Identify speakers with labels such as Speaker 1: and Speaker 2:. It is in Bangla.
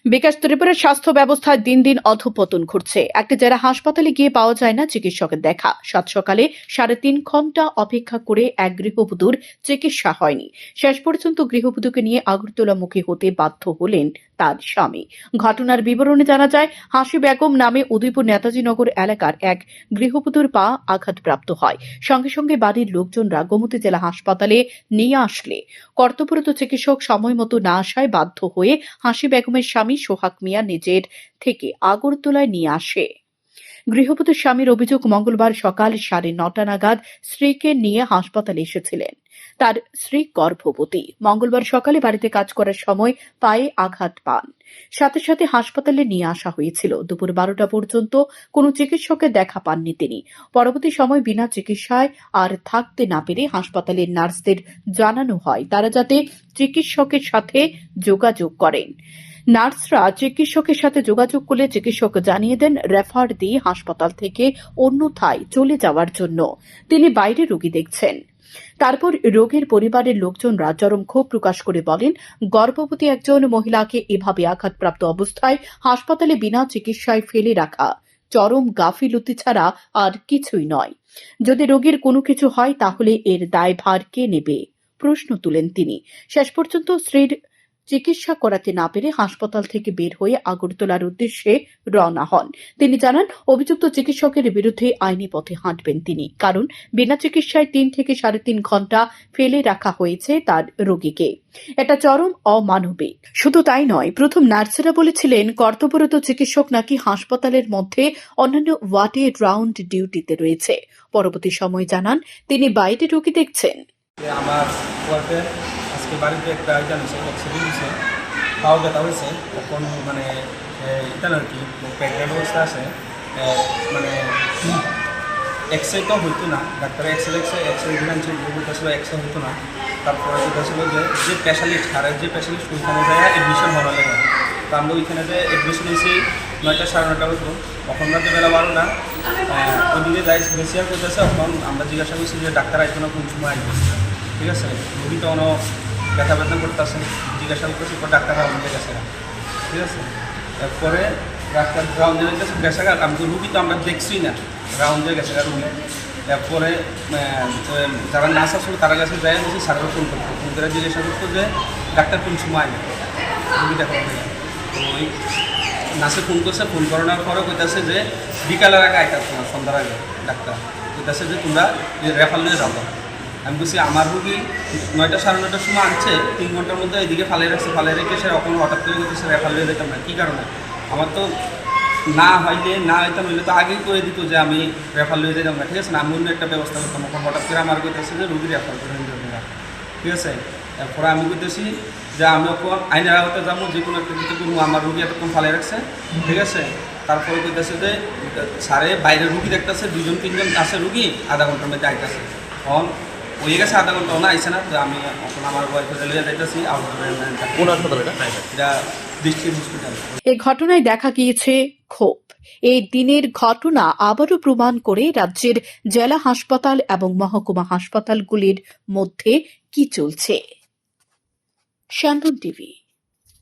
Speaker 1: বিকাশ ত্রিপুরার স্বাস্থ্য ব্যবস্থায় দিন দিন অধঃপতন ঘটছে। একটা জেলা হাসপাতালে গিয়ে পাওয়া যায় না চিকিৎসকের দেখা। সাত সকালে 3.5 ঘন্টা অপেক্ষা করে এক গৃহবধূর চিকিৎসা হয়নি। শেষ পর্যন্ত গৃহবধূকে নিয়ে আগরতলামুখী হতে বাধ্য হলেন তার স্বামী। ঘটনার বিবরণে জানা যায়, হাসি বেগম নামে উদয়পুর নেতাজিনগর এলাকার এক গৃহবধূর পা আঘাতপ্রাপ্ত হয়। সঙ্গে সঙ্গে বাড়ির লোকজনরা গোমতী জেলা হাসপাতালে নিয়ে আসলে কর্তব্যরত চিকিৎসক সময় মতো না আসায় বাধ্য হয়ে হাসি বেগমের স্বামী সোহাগ মিয়া নিজের থেকে আগরতলায় নিয়ে আসে। গৃহবধূর স্বামীর অভিযোগ, মঙ্গলবার সকাল 9:30 নাগাদ স্ত্রীকে নিয়ে হাসপাতালে এসেছিলেন। তার স্ত্রী গর্ভবতী। মঙ্গলবার সকালে বাড়িতে কাজ করার সময় পায়ে আঘাত পান। সাথে সাথে হাসপাতালে নিয়ে আসা হয়েছিল। দুপুর 12টা পর্যন্ত কোনো চিকিৎসকের দেখা পাননি তিনি। পরবর্তী সময় বিনা চিকিৎসায় আর থাকতে না পেরে হাসপাতালের নার্সদের জানানো হয় তারা যাতে চিকিৎসকের সাথে যোগাযোগ করেন। নার্সরা চিকিৎসকের সাথে যোগাযোগ করলে চিকিৎসক জানিয়ে দেন রেফার দিয়ে হাসপাতাল থেকে অন্যথায় চলে যাওয়ার জন্য। তিনি বাইরে রোগী দেখছেন। তারপর রোগীর পরিবারের লোকজনরা চরম ক্ষোভ প্রকাশ করে বলেন, গর্ভবতী একজন মহিলাকে এভাবে আঘাতপ্রাপ্ত অবস্থায় হাসপাতালে বিনা চিকিৎসায় ফেলে রাখা চরম গাফিলতি ছাড়া আর কিছুই নয়। যদি রোগীর কোনো কিছু হয় তাহলে এর দায়ভার কে নেবে, প্রশ্ন তুলেন তিনি। শেষ পর্যন্ত স্ত্রীর চিকিৎসা করাতে না পেরে হাসপাতাল থেকে বের হয়ে আগরতলার উদ্দেশ্যে রওনা হন। তিনি জানান, অভিযুক্ত চিকিৎসকের বিরুদ্ধে আইনি পথে হাঁটবেন তিনি, কারণ বিনা চিকিৎসায় 3 থেকে 3.5 ঘন্টা ফেলে রাখা হয়েছে তার রোগীকে। এটা চরম অমানবিক। শুধু তাই নয়, প্রথম নার্সেরা বলেছিলেন কর্তব্যরত চিকিৎসক নাকি হাসপাতালের মধ্যে অন্যান্য ওয়ার্ডে রাউন্ড ডিউটিতে রয়েছে। পরবর্তী সময় জানান, তিনি বাইরে রোগী দেখছেন।
Speaker 2: আমার ওয়ার্ডে আজকে বাড়িতে একটা আইটেম আছে, অ্যাক্সিডেন্ট হয়েছে, পাও ব্যথা হয়েছে। এখন মানে এটা আর কি প্রেগনেন্ট অবস্থা আছে, মানে এক্সরে তো হইতো না, ডাক্তার এক্সরে দিনাঞ্চল বলতেছিল এক্সরে হইতো না। তারপরে বলছিল যে স্পেশালিস্ট হারের যে স্পেশালিস্ট ওইখানে যায় অ্যাডমিশন হওয়া লাগে। তো আমরা ওইখানে যে অ্যাডমিশন হয়েছি 9টা 9:30 হতো, তখন রাতে বেলা 12টা ওইদিকে যাই বেশিয়ার করতেছে। এখন আমরা জিজ্ঞাসা করছি যে ডাক্তার আসবে না, কোন সময় আসবে, ঠিক আছে। রোগী তো কোনো ব্যথা করতেছে, জিজ্ঞাসা করতেছি পর ডাক্তার রাউন্ডে গেছে, ঠিক আছে। এরপরে ডাক্তার রাউন্ডে গেছে, আমি তো রুগী তো আমরা দেখছি না, রাউন্ডে গেছে রুগী। এরপরে যারা নার্স আসলো তারা কাছে যায় বলছি স্যারের ফোন করতো, ফোন করে জিজ্ঞাসা করতো যে ডাক্তার কোন সময় আসবে, রুগী দেখা হবে। তো ওই নার্সে ফোন করছে, ফোন করানোর পরে কইতেছে যে বিকালের আগে আইতাম, তোমার সন্ধ্যার আগে ডাক্তার কইতেছে যে তোমরা রেফার নিয়ে যাবো। আমি বলছি আমার রুগী 9টা 9:30 সময় আনছে, 3 ঘন্টার মধ্যে এইদিকে ফালিয়ে রাখছে, ফালিয়ে রেখে সে এখন হঠাৎ করে করতেছে রেফার নিয়ে যেতাম না। কী কারণে? আমার তো না হইতাম হইলে তো আগেই করে দিত যে আমি রেফার লিয়ে যেতাম না, ঠিক আছে না, আমি অন্য একটা ব্যবস্থা করতাম। এখন হঠাৎ করে আমার কইতেছে যে রুগী রেফার করে নিতে হবে না, ঠিক আছে। এরপরে আমি কইতেছি যে আমি আইনের আওতায় যাবো, যে কোনো একটা কিছু করবো, আমার রুগী এতক্ষণ ফালিয়ে রাখছে, ঠিক আছে। তারপরে কইতেছে যে স্যারে বাইরে রুগী দেখতেছে, 2-3জন আছে রুগী, আধা ঘন্টার মধ্যে আইতেছে। এখন হয়ে গেছে আধা ঘন্টা, না আইসে না। তো আমি এখন আমার ওয়াইফে লিয়ে যাইতেছি
Speaker 3: কোন হাসপাতাল
Speaker 2: এটা ডিস্ট্রিক্ট হসপিটাল।
Speaker 1: এই ঘটনায় দেখা গিয়েছে ক্ষোভ। এই দিনের ঘটনা আবারও প্রমাণ করে রাজ্যের জেলা হাসপাতাল এবং মহকুমা হাসপাতালগুলির মধ্যে কি চলছে। শ্যামবন টিভি।